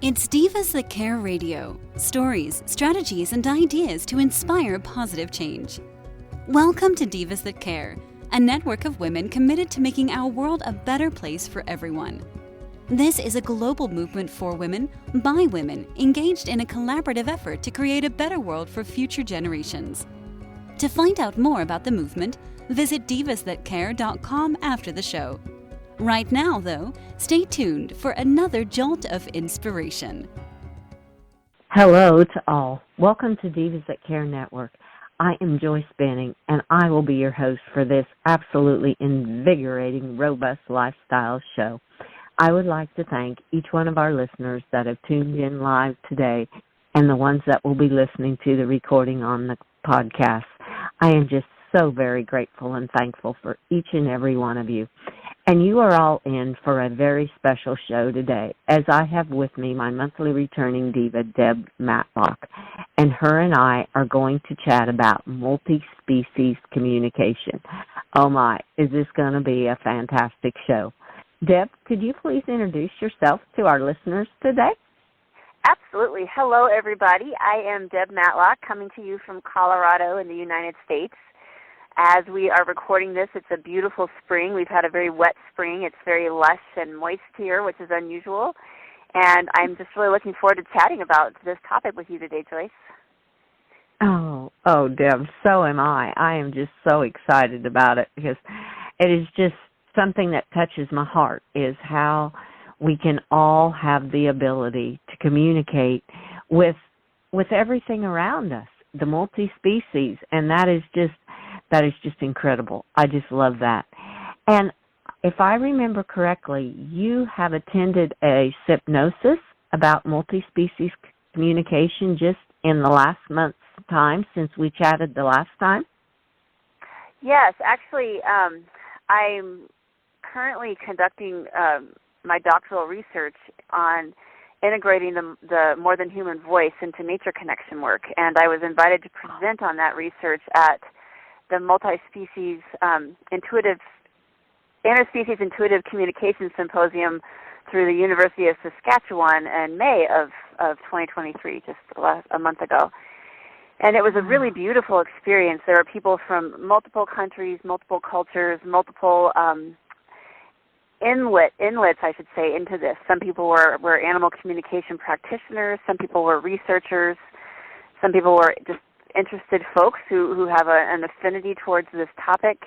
It's Divas That Care Radio. Stories, strategies, and ideas to inspire positive change. Welcome to Divas That Care, a network of women committed to making our world a better place for everyone. This is a global movement for women, by women, engaged in a collaborative effort to create a better world for future generations. To find out more about the movement, visit divasthatcare.com after the show. Right now, though, stay tuned for another jolt of inspiration. Hello to all. Welcome to Divas That Care Network. I am Joyce Banning, and I will be your host for this absolutely invigorating, robust lifestyle show. I would like to thank each one of our listeners that have tuned in live today and the ones that will be listening to the recording on the podcast. I am just so very grateful and thankful for each and every one of you. And you are all in for a very special show today, as I have with me my monthly returning diva, Deb Matlock, and her and I are going to chat about multi-species communication. Oh my, is this going to be a fantastic show? Deb, could you please introduce yourself to our listeners today? Absolutely. Hello, everybody. I am Deb Matlock, coming to you from Colorado in the United States. As we are recording this, it's a beautiful spring. We've had a very wet spring. It's very lush and moist here, which is unusual. And I'm just really looking forward to chatting about this topic with you today, Joyce. Oh, Deb, so am I. I am just so excited about it because it is just something that touches my heart, is how we can all have the ability to communicate with everything around us, the multi-species, and that is just incredible. I just love that. And if I remember correctly, you have attended a hypnosis about multi-species communication just in the last month's time since we chatted the last time? Yes, actually, I'm currently conducting my doctoral research on integrating the More Than Human voice into nature connection work, and I was invited to present on that research at the Multi-Species Interspecies Intuitive Communication Symposium through the University of Saskatchewan in May of 2023, just a month ago. And it was a really beautiful experience. There are people from multiple countries, multiple cultures, multiple inlets, I should say, into this. Some people were animal communication practitioners. Some people were researchers. Some people were just interested folks who have an affinity towards this topic.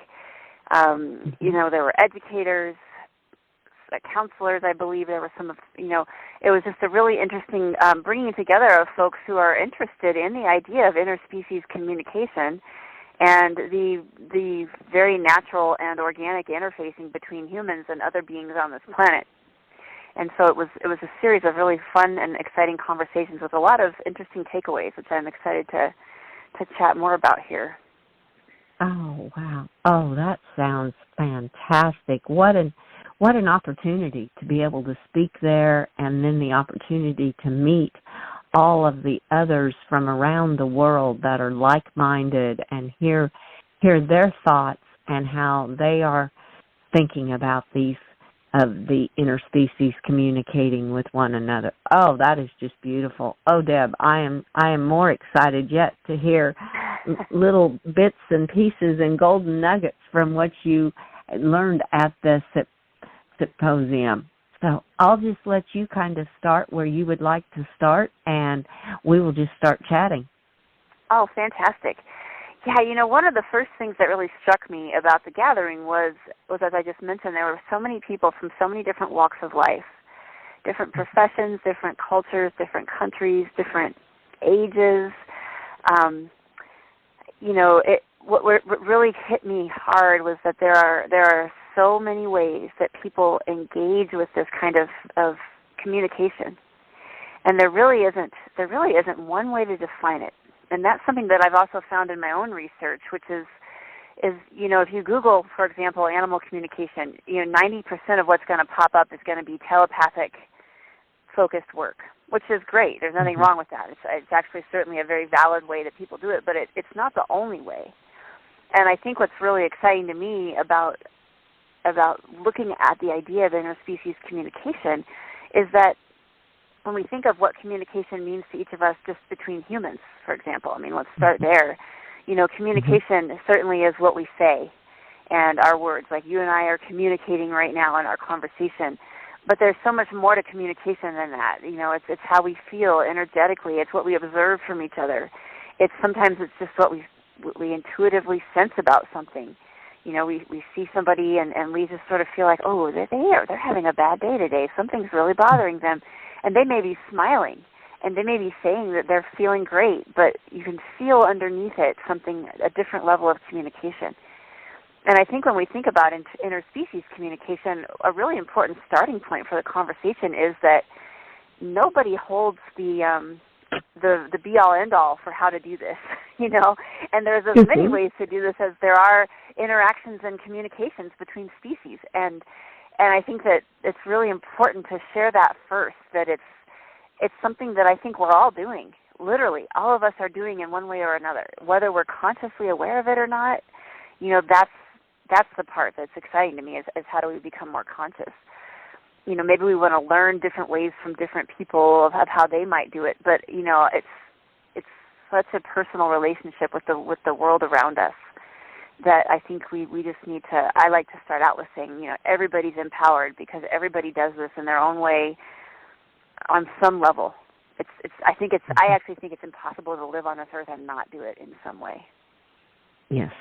There were educators, counselors, I believe. There were some of, it was just a really interesting bringing together of folks who are interested in the idea of interspecies communication and the very natural and organic interfacing between humans and other beings on this planet. And so it was a series of really fun and exciting conversations with a lot of interesting takeaways, which I'm excited to chat more about here. Oh, wow. Oh, that sounds fantastic. What an opportunity to be able to speak there, and then the opportunity to meet all of the others from around the world that are like-minded and hear their thoughts and how they are thinking about the interspecies communicating with one another. Oh, that is just beautiful. Oh, Deb, I am more excited yet to hear little bits and pieces and golden nuggets from what you learned at the symposium. So I'll just let you kind of start where you would like to start, and we will just start chatting. Oh, fantastic. Yeah, one of the first things that really struck me about the gathering was as I just mentioned, there were so many people from so many different walks of life, different professions, different cultures, different countries, different ages. What really hit me hard was that there are so many ways that people engage with this kind of communication, and there really isn't one way to define it. And that's something that I've also found in my own research, which is if you Google, for example, animal communication, 90% of what's going to pop up is going to be telepathic focused work, which is great. There's nothing wrong with that. It's actually certainly a very valid way that people do it, but it's not the only way. And I think what's really exciting to me about looking at the idea of interspecies communication is that when we think of what communication means to each of us just between humans, for example, I mean, let's start there. Communication certainly is what we say and our words. Like you and I are communicating right now in our conversation. But there's so much more to communication than that. It's how we feel energetically. It's what we observe from each other. Sometimes it's just what we intuitively sense about something. We see somebody and we just sort of feel like, oh, they're having a bad day today. Something's really bothering them. And they may be smiling and they may be saying that they're feeling great, but you can feel underneath it a different level of communication. And I think when we think about interspecies communication, a really important starting point for the conversation is that nobody holds the be-all, end-all for how to do this, And there's as many ways to do this as there are interactions and communications between species. And I think that it's really important to share that first, that it's something that I think we're all doing. Literally, all of us are doing in one way or another. Whether we're consciously aware of it or not, that's the part that's exciting to me is how do we become more conscious. Maybe we want to learn different ways from different people of how they might do it, but it's such a personal relationship with the world around us that I think we just need to. I like to start out with saying everybody's empowered because everybody does this in their own way on some level. I actually think it's impossible to live on this earth and not do it in some way. Yes.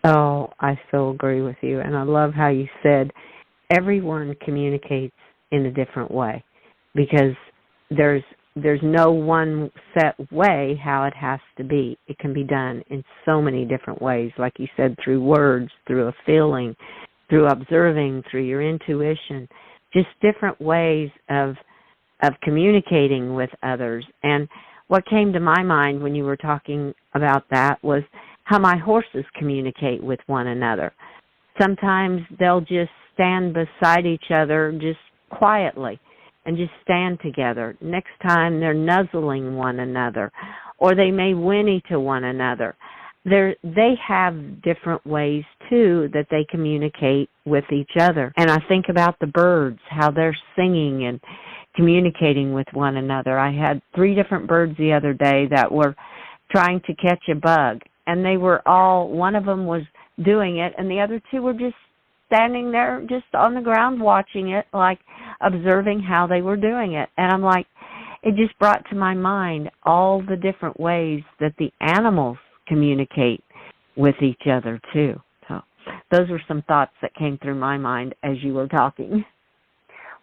Oh, I so agree with you. And I love how you said everyone communicates in a different way because there's no one set way how it has to be. It can be done in so many different ways, like you said, through words, through a feeling, through observing, through your intuition, just different ways of communicating with others. And what came to my mind when you were talking about that was how my horses communicate with one another. Sometimes they'll just stand beside each other just quietly and just stand together. Next time they're nuzzling one another, or they may whinny to one another. They have different ways, too, that they communicate with each other. And I think about the birds, how they're singing and communicating with one another. I had 3 different birds the other day that were trying to catch a bug. And they were one of them was doing it, and the other 2 were just standing there just on the ground watching it, like observing how they were doing it. And I'm like, it just brought to my mind all the different ways that the animals communicate with each other, too. So those were some thoughts that came through my mind as you were talking.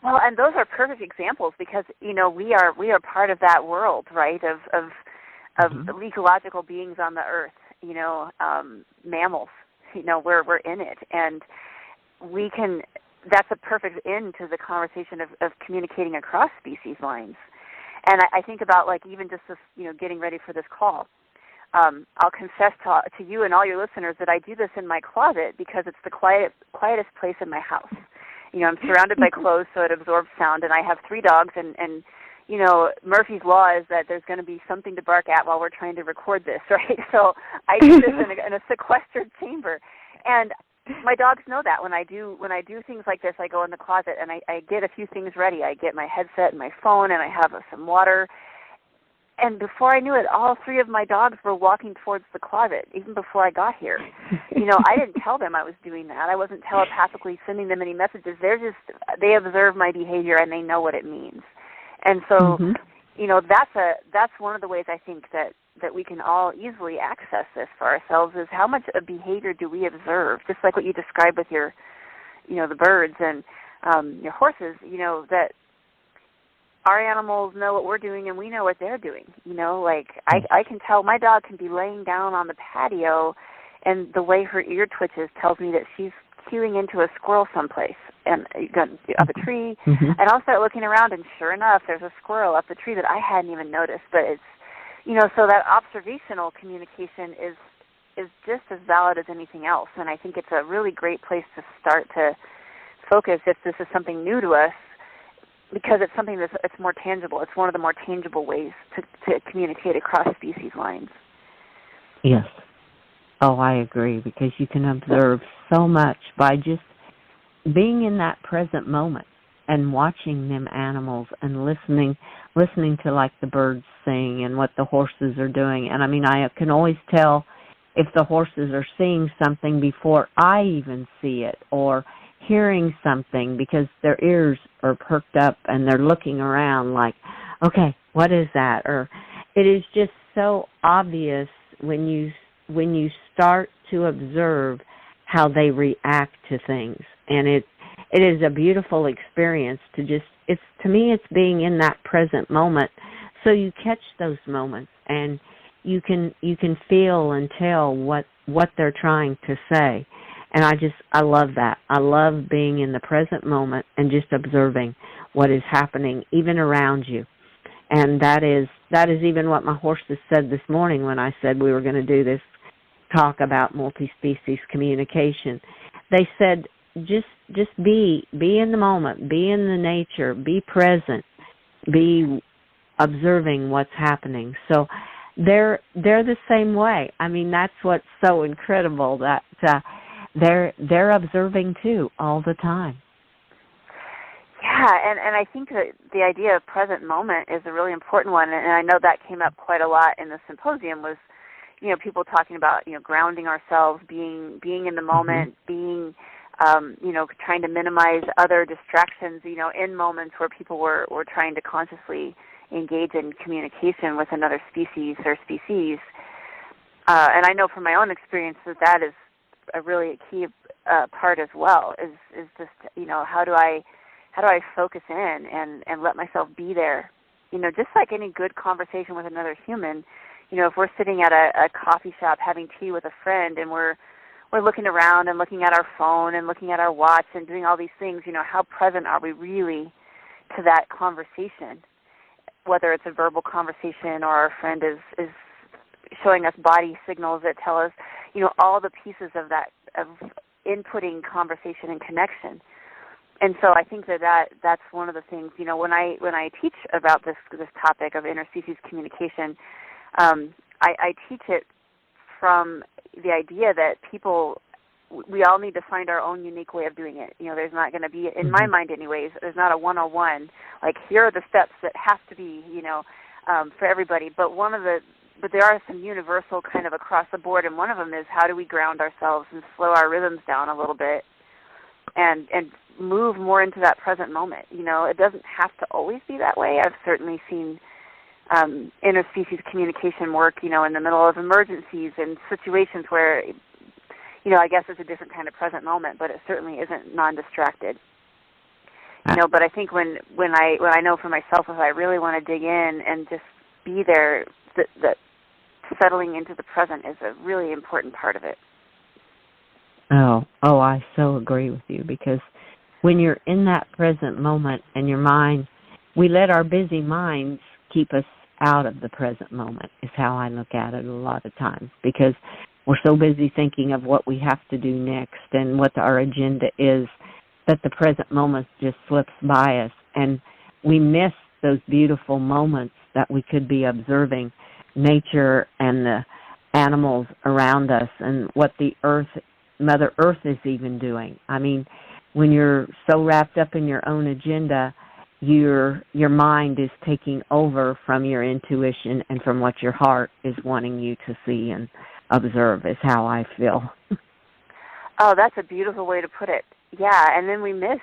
Well, and those are perfect examples because, we are part of that world, right, of ecological beings on the earth. Mammals, we're in it. And that's a perfect end to the conversation of communicating across species lines. And I think about even just this, getting ready for this call. I'll confess to you and all your listeners that I do this in my closet because it's the quietest place in my house. I'm surrounded by clothes, so it absorbs sound, and I have 3 dogs, and Murphy's Law is that there's going to be something to bark at while we're trying to record this, right? So I do this in a sequestered chamber. And my dogs know that when I do things like this, I go in the closet and I get a few things ready. I get my headset and my phone, and I have some water. And before I knew it, all 3 of my dogs were walking towards the closet, even before I got here. I didn't tell them I was doing that. I wasn't telepathically sending them any messages. They observe my behavior, and they know what it means. And so, that's one of the ways I think that we can all easily access this for ourselves is how much of behavior do we observe, just like what you described with your, the birds and your horses, that our animals know what we're doing and we know what they're doing. I can tell my dog can be laying down on the patio and the way her ear twitches tells me that she's cueing into a squirrel someplace and up a tree, and I'll start looking around, and sure enough, there's a squirrel up the tree that I hadn't even noticed. But it's, so that observational communication is just as valid as anything else, and I think it's a really great place to start to focus if this is something new to us, because it's something it's more tangible. It's one of the more tangible ways to communicate across species lines. Yes. Oh, I agree, because you can observe so much by just being in that present moment and watching them animals and listening listening to like the birds sing and what the horses are doing. And I mean, I can always tell if the horses are seeing something before I even see it, or hearing something, because their ears are perked up and they're looking around like, okay, what is that? Or it is just so obvious when you start to observe how they react to things. And it is a beautiful experience to just, to me it's being in that present moment. So you catch those moments and you can feel and tell what they're trying to say. And I love that. I love being in the present moment and just observing what is happening even around you. And that is even what my horses said this morning when I said we were going to do this talk about multi-species communication. They said, just be in the moment, be in the nature, be present, be observing what's happening. So they're the same way. I mean, that's what's so incredible, that they're observing too all the time. Yeah, and I think that the idea of present moment is a really important one, and I know that came up quite a lot in the symposium, was, people talking about, grounding ourselves, being in the moment, being, trying to minimize other distractions, in moments where people were trying to consciously engage in communication with another species or species. And I know from my own experience that is a really key part as well, is just, how do I focus in and let myself be there? Just like any good conversation with another human, if we're sitting at a coffee shop having tea with a friend and we're looking around and looking at our phone and looking at our watch and doing all these things, how present are we really to that conversation? Whether it's a verbal conversation or our friend is showing us body signals that tell us, all the pieces of that, of inputting conversation and connection. And so I think that's one of the things, when I teach about this topic of interspecies communication, I teach it from the idea that we all need to find our own unique way of doing it. There's not going to be, in my mind anyways, there's not a 101, like here are the steps that have to be, for everybody. But there are some universal kind of across the board, and one of them is how do we ground ourselves and slow our rhythms down a little bit and move more into that present moment. It doesn't have to always be that way. I've certainly seen interspecies communication work, in the middle of emergencies and situations where, I guess it's a different kind of present moment, but it certainly isn't non-distracted. But I think when I know for myself, if I really want to dig in and just be there, that settling into the present is a really important part of it. Oh, I so agree with you, because when you're in that present moment and your mind, we let our busy minds keep us out of the present moment, is how I look at it a lot of times, because we're so busy thinking of what we have to do next and what our agenda is that the present moment just slips by us, and we miss those beautiful moments that we could be observing nature and the animals around us and what the Mother Earth is even doing. I mean, when you're so wrapped up in your own agenda, your mind is taking over from your intuition and from what your heart is wanting you to see and observe, is how I feel. Oh, that's a beautiful way to put it. Yeah, and then we miss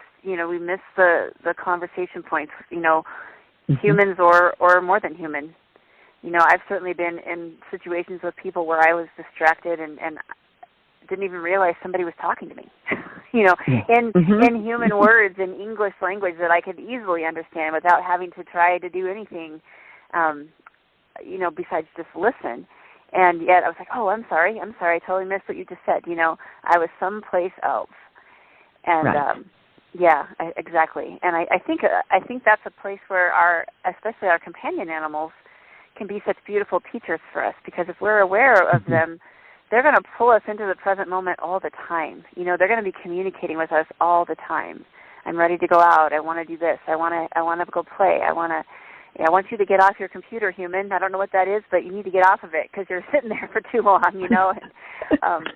the conversation points, humans or more than human. I've certainly been in situations with people where I was distracted and didn't even realize somebody was talking to me, in human words in English language that I could easily understand without having to try to do anything, besides just listen. And yet I was like, oh, I'm sorry, I totally missed what you just said. I was someplace else. And right. Exactly. And I think that's a place where especially our companion animals can be such beautiful teachers for us, because if we're aware of them, they're going to pull us into the present moment all the time. They're going to be communicating with us all the time. I'm ready to go out. I want to do this. I want to go play. I want you to get off your computer, human. I don't know what that is, but you need to get off of it because you're sitting there for too long, And,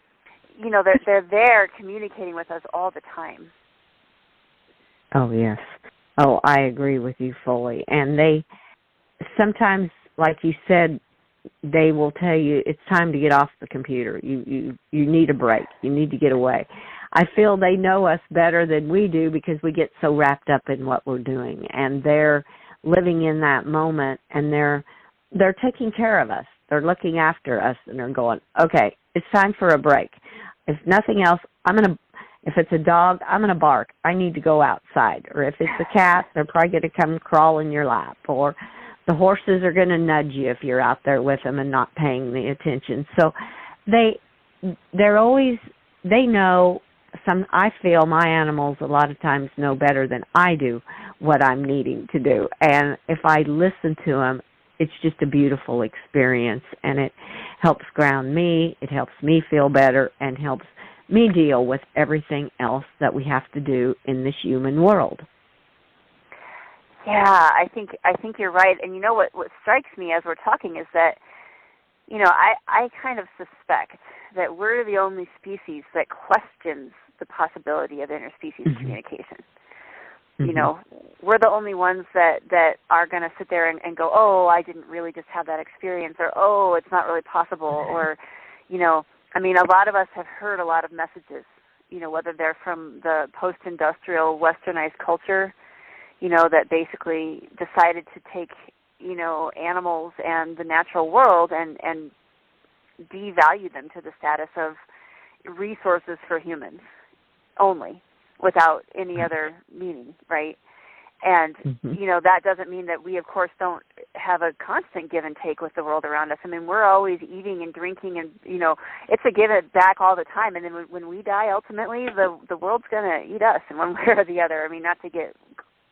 they're there communicating with us all the time. Oh, yes. Oh, I agree with you fully. And they sometimes, like you said, they will tell you it's time to get off the computer. You need a break. You need to get away. I feel they know us better than we do because we get so wrapped up in what we're doing, and they're living in that moment, and they're taking care of us. They're looking after us, and they're going, okay, it's time for a break. If nothing else, if it's a dog, I'm going to bark. I need to go outside. Or if it's a cat, they're probably going to come crawl in your lap. Or the horses are going to nudge you if you're out there with them and not paying the attention. So they're always, they know, I feel my animals a lot of times know better than I do what I'm needing to do. And if I listen to them, it's just a beautiful experience, and it helps ground me, it helps me feel better, and helps me deal with everything else that we have to do in this human world. Yeah, I think you're right. And you know what strikes me as we're talking is that, you know, I kind of suspect that we're the only species that questions the possibility of interspecies communication. You know, we're the only ones that are going to sit there and go, oh, I didn't really just have that experience, or, oh, it's not really possible, or, you know, I mean, a lot of us have heard a lot of messages, you know, whether they're from the post-industrial westernized culture, you know, that basically decided to take, you know, animals and the natural world and devalue them to the status of resources for humans only, without any other meaning, right? And, you know, that doesn't mean that we, of course, don't have a constant give and take with the world around us. I mean, we're always eating and drinking and, you know, it's a give it back all the time. And then when we die, ultimately, the world's going to eat us in one way or the other. I mean, not to get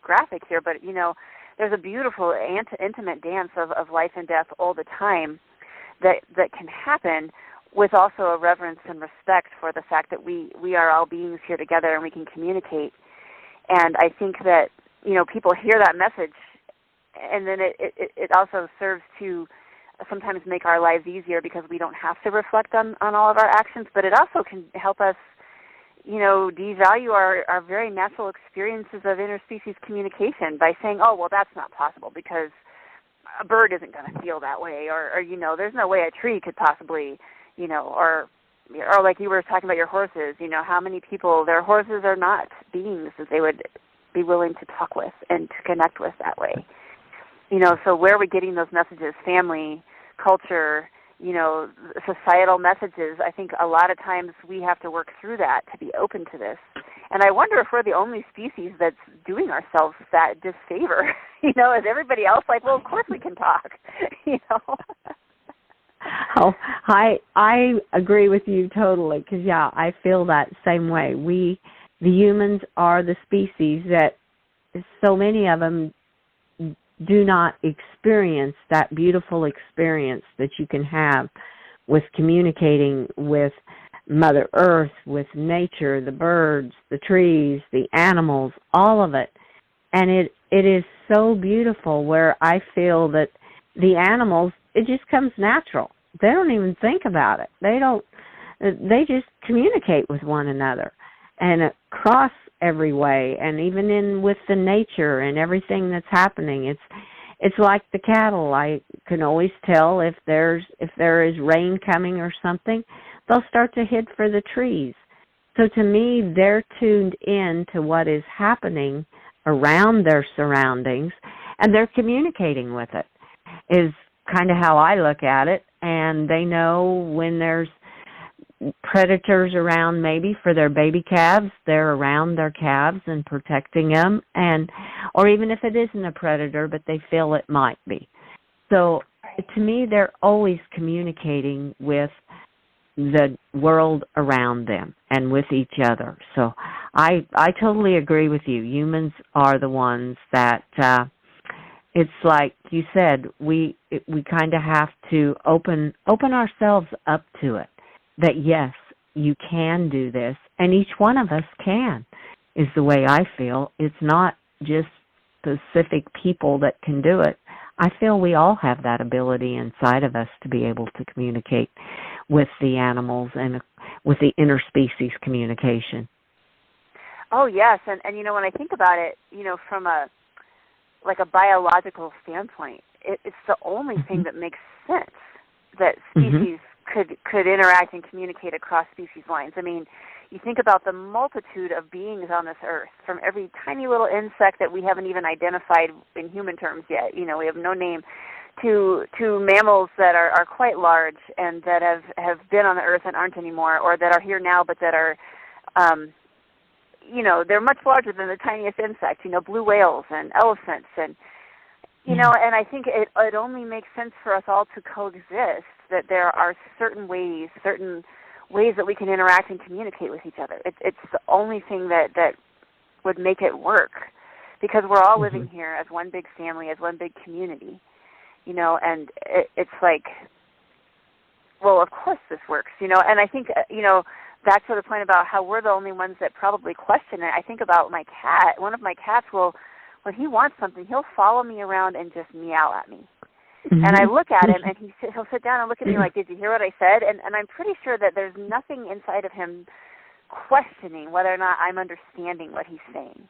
graphic here, but, you know, there's a beautiful intimate dance of life and death all the time that can happen, with also a reverence and respect for the fact that we are all beings here together and we can communicate. And I think that, you know, people hear that message, and then it also serves to sometimes make our lives easier because we don't have to reflect on all of our actions, but it also can help us, you know, devalue our very natural experiences of interspecies communication by saying, oh, well, that's not possible because a bird isn't going to feel that way, or, you know, there's no way a tree could possibly, you know, or like you were talking about your horses, you know, how many people, their horses are not beings that they would be willing to talk with and to connect with that way. You know, so where are we getting those messages? Family, culture, you know, societal messages. I think a lot of times we have to work through that to be open to this. And I wonder if we're the only species that's doing ourselves that disfavor. You know, is everybody else like, well, of course we can talk, you know? Oh, I agree with you totally, because, yeah, I feel that same way. The humans, are the species that so many of them do not experience that beautiful experience that you can have with communicating with Mother Earth, with nature, the birds, the trees, the animals, all of it. And it is so beautiful, where I feel that the animals, it just comes natural. They don't even think about it. They just communicate with one another, and across every way, and even with the nature and everything that's happening. It's like the cattle. I can always tell if there is rain coming or something, they'll start to head for the trees. So to me, they're tuned in to what is happening around their surroundings, and they're communicating with it, is kind of how I look at it. And they know when there's predators around, maybe for their baby calves, they're around their calves and protecting them, or even if it isn't a predator, but they feel it might be. So to me, they're always communicating with the world around them and with each other. So I totally agree with you. Humans are the ones that it's like you said, we kind of have to open ourselves up to it. That yes, you can do this, and each one of us can, is the way I feel. It's not just specific people that can do it. I feel we all have that ability inside of us to be able to communicate with the animals and with the interspecies communication. Oh, yes, and you know, when I think about it, you know, from a like a biological standpoint, it's the only thing that makes sense that species could interact and communicate across species lines. I mean, you think about the multitude of beings on this earth, from every tiny little insect that we haven't even identified in human terms yet, we have no name, to mammals that are quite large and that have been on the earth and aren't anymore, or that are here now but that are, they're much larger than the tiniest insect, blue whales and elephants and, and I think it only makes sense for us all to coexist, that there are certain ways that we can interact and communicate with each other. It's the only thing that would make it work, because we're all living here as one big family, as one big community, and it's like, well, of course this works, and I think, back to the point about how we're the only ones that probably question it, I think about my cat. One of my cats when he wants something, he'll follow me around and just meow at me. And I look at him, and he'll sit down and look at me like, did you hear what I said? And I'm pretty sure that there's nothing inside of him questioning whether or not I'm understanding what he's saying.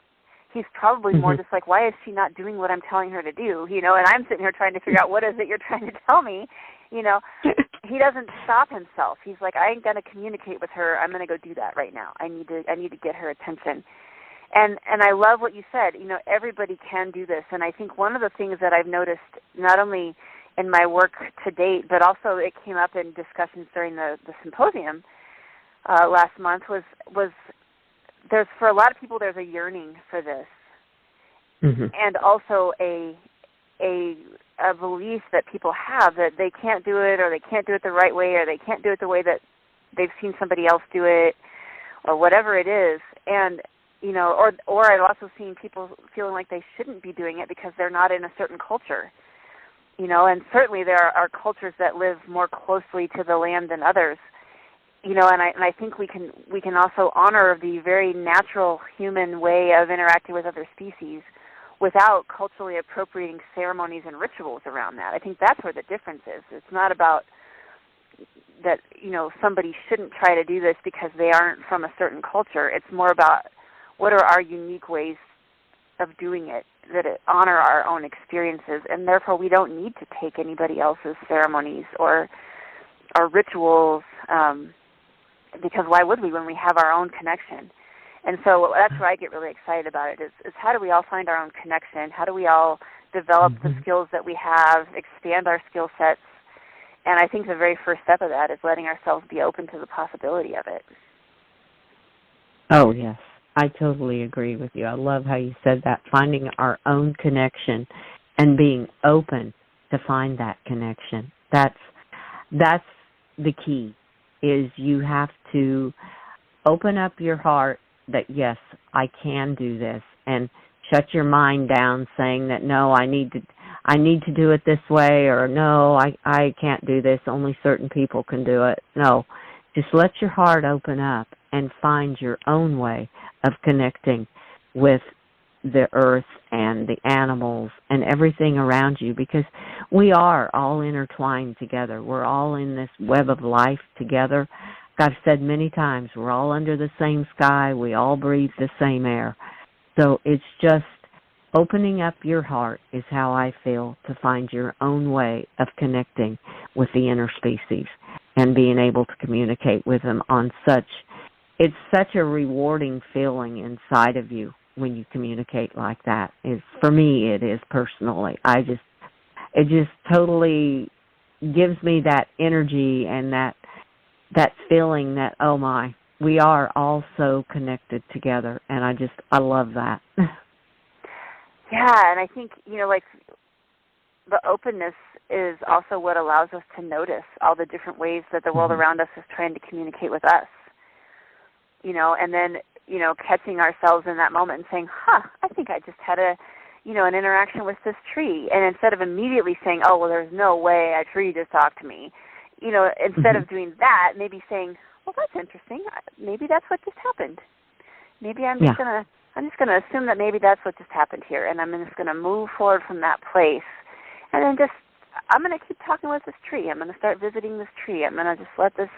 He's probably more just like, why is she not doing what I'm telling her to do? And I'm sitting here trying to figure out what is it you're trying to tell me. He doesn't stop himself. He's like, I ain't going to communicate with her. I'm going to go do that right now. I need to get her attention. And I love what you said. Everybody can do this. And I think one of the things that I've noticed, not only in my work to date, but also it came up in discussions during the symposium last month, was there's, for a lot of people, there's a yearning for this, and also a belief that people have that they can't do it, or they can't do it the right way, or they can't do it the way that they've seen somebody else do it, or whatever it is. And or I've also seen people feeling like they shouldn't be doing it because they're not in a certain culture. And certainly there are cultures that live more closely to the land than others. And I think we can also honor the very natural human way of interacting with other species without culturally appropriating ceremonies and rituals around that. I think that's where the difference is. It's not about that, somebody shouldn't try to do this because they aren't from a certain culture. It's more about what are our unique ways of doing it that honor our own experiences, and therefore we don't need to take anybody else's ceremonies or rituals, because why would we when we have our own connection? And so that's where I get really excited about it, is how do we all find our own connection? How do we all develop the skills that we have, expand our skill sets? And I think the very first step of that is letting ourselves be open to the possibility of it. Oh, yes. I totally agree with you. I love how you said that, finding our own connection and being open to find that connection. That's the key, is you have to open up your heart that, yes, I can do this, and shut your mind down saying that, no, I need to do it this way, or no, I can't do this, only certain people can do it. No, just let your heart open up and find your own way of connecting with the earth and the animals and everything around you, because we are all intertwined together. We're all in this web of life together. I've said many times, we're all under the same sky. We all breathe the same air. So it's just opening up your heart is how I feel, to find your own way of connecting with the inner species and being able to communicate with them on it's such a rewarding feeling inside of you when you communicate like that. For me, it is personally. It just totally gives me that energy and that feeling that, oh my, we are all so connected together, and I love that. Yeah, and I think, like the openness is also what allows us to notice all the different ways that the world around us is trying to communicate with us. And then, catching ourselves in that moment and saying, I think I just had an interaction with this tree. And instead of immediately saying, oh, well, there's no way a tree just talked to me, instead of doing that, maybe saying, well, that's interesting. Maybe that's what just happened. Maybe I'm just going to assume that maybe that's what just happened here, and I'm just going to move forward from that place. And then I'm going to keep talking with this tree. I'm going to start visiting this tree. I'm going to just let this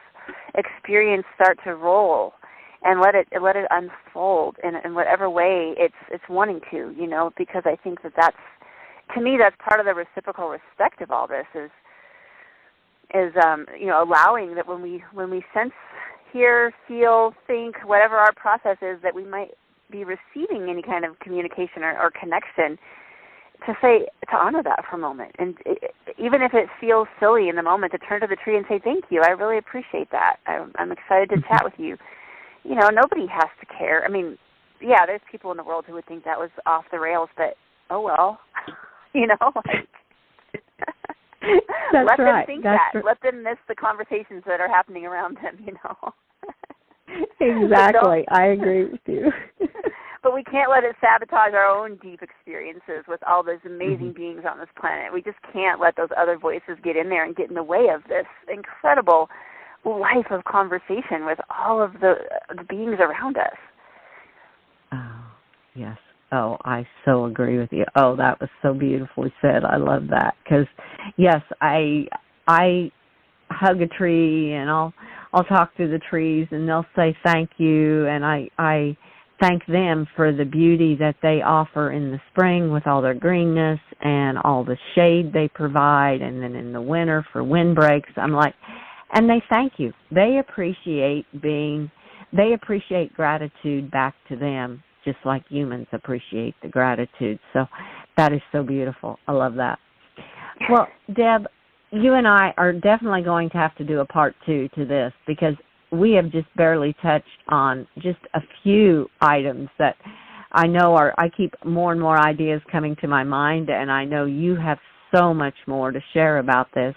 experience start to roll and let it unfold in whatever way it's wanting to, because I think that's to me, that's part of the reciprocal respect of all this is allowing that when we sense, hear, feel, think, whatever our process is, that we might be receiving any kind of communication or connection, to honor that for a moment. And even if it feels silly in the moment, to turn to the tree and say, thank you, I really appreciate that. I'm excited to chat with you. Nobody has to care. I mean, yeah, there's people in the world who would think that was off the rails, but oh well, let them think that. Let them miss the conversations that are happening around them, Exactly. I agree with you. But we can't let it sabotage our own deep experiences with all those amazing beings on this planet. We just can't let those other voices get in there and get in the way of this incredible life of conversation with all of the beings around us. Oh, yes. Oh, I so agree with you. Oh, that was so beautifully said. I love that. Because, yes, I hug a tree, and I'll talk to the trees, and they'll say thank you, and I thank them for the beauty that they offer in the spring with all their greenness and all the shade they provide, and then in the winter for windbreaks. I'm like, and they thank you. They appreciate gratitude back to them, just like humans appreciate the gratitude. So that is so beautiful. I love that. Well, Deb, you and I are definitely going to have to do a part 2 to this, because we have just barely touched on just a few items that I know I keep more and more ideas coming to my mind, and I know you have so much more to share about this.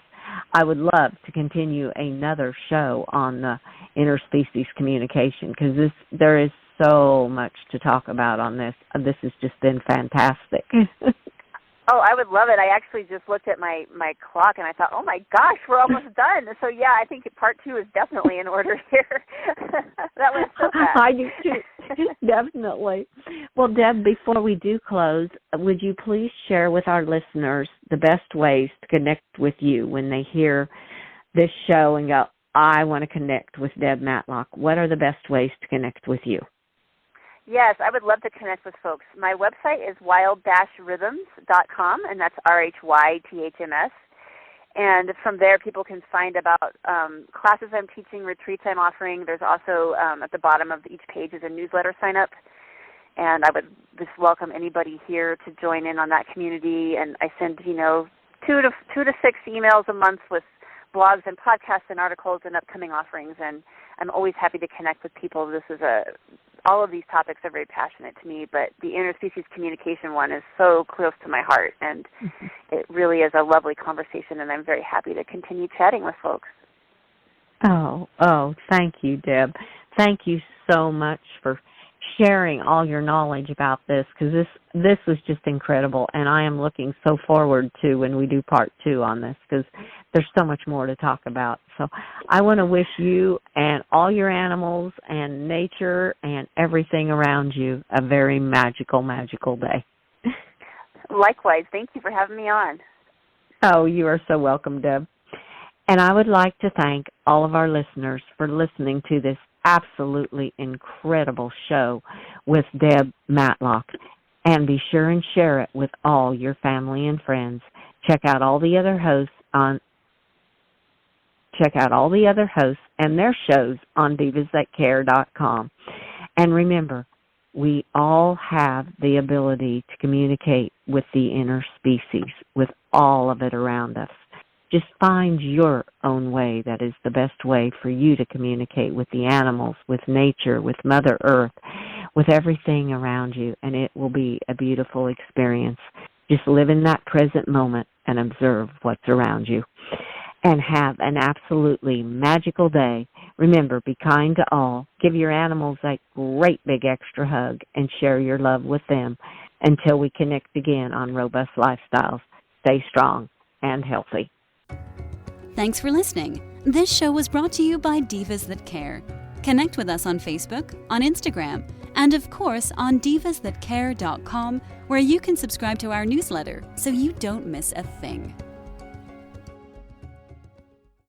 I would love to continue another show on the interspecies communication, because there is so much to talk about on this. This has just been fantastic. Oh, I would love it. I actually just looked at my clock, and I thought, oh, my gosh, we're almost done. So, yeah, I think part 2 is definitely in order here. That went so fast. I do, too. Definitely. Well, Deb, before we do close, would you please share with our listeners the best ways to connect with you when they hear this show and go, I want to connect with Deb Matlock? What are the best ways to connect with you? Yes, I would love to connect with folks. My website is wild-rhythms.com, and that's RHYTHMS. And from there, people can find about classes I'm teaching, retreats I'm offering. There's also, at the bottom of each page is a newsletter sign-up. And I would just welcome anybody here to join in on that community. And I send, 2 to 6 emails a month with blogs and podcasts and articles and upcoming offerings. And I'm always happy to connect with people. All of these topics are very passionate to me, but the interspecies communication one is so close to my heart, and it really is a lovely conversation, and I'm very happy to continue chatting with folks. Oh, thank you, Deb. Thank you so much for sharing all your knowledge about this, because this was just incredible, and I am looking so forward to when we do part 2 on this, because there's so much more to talk about. So I want to wish you and all your animals and nature and everything around you a very magical, magical day. Likewise. Thank you for having me on. Oh, you are so welcome, Deb. And I would like to thank all of our listeners for listening to this absolutely incredible show with Deb Matlock. And be sure and share it with all your family and friends. Check out all the other hosts and their shows on divasthatcare.com. And remember, we all have the ability to communicate with the inner species, with all of it around us. Just find your own way that is the best way for you to communicate with the animals, with nature, with Mother Earth, with everything around you, and it will be a beautiful experience. Just live in that present moment and observe what's around you. And have an absolutely magical day. Remember, be kind to all. Give your animals a great big extra hug and share your love with them. Until we connect again on Robust Lifestyles, stay strong and healthy. Thanks for listening. This show was brought to you by Divas That Care. Connect with us on Facebook, on Instagram, and of course on divasthatcare.com, where you can subscribe to our newsletter so you don't miss a thing.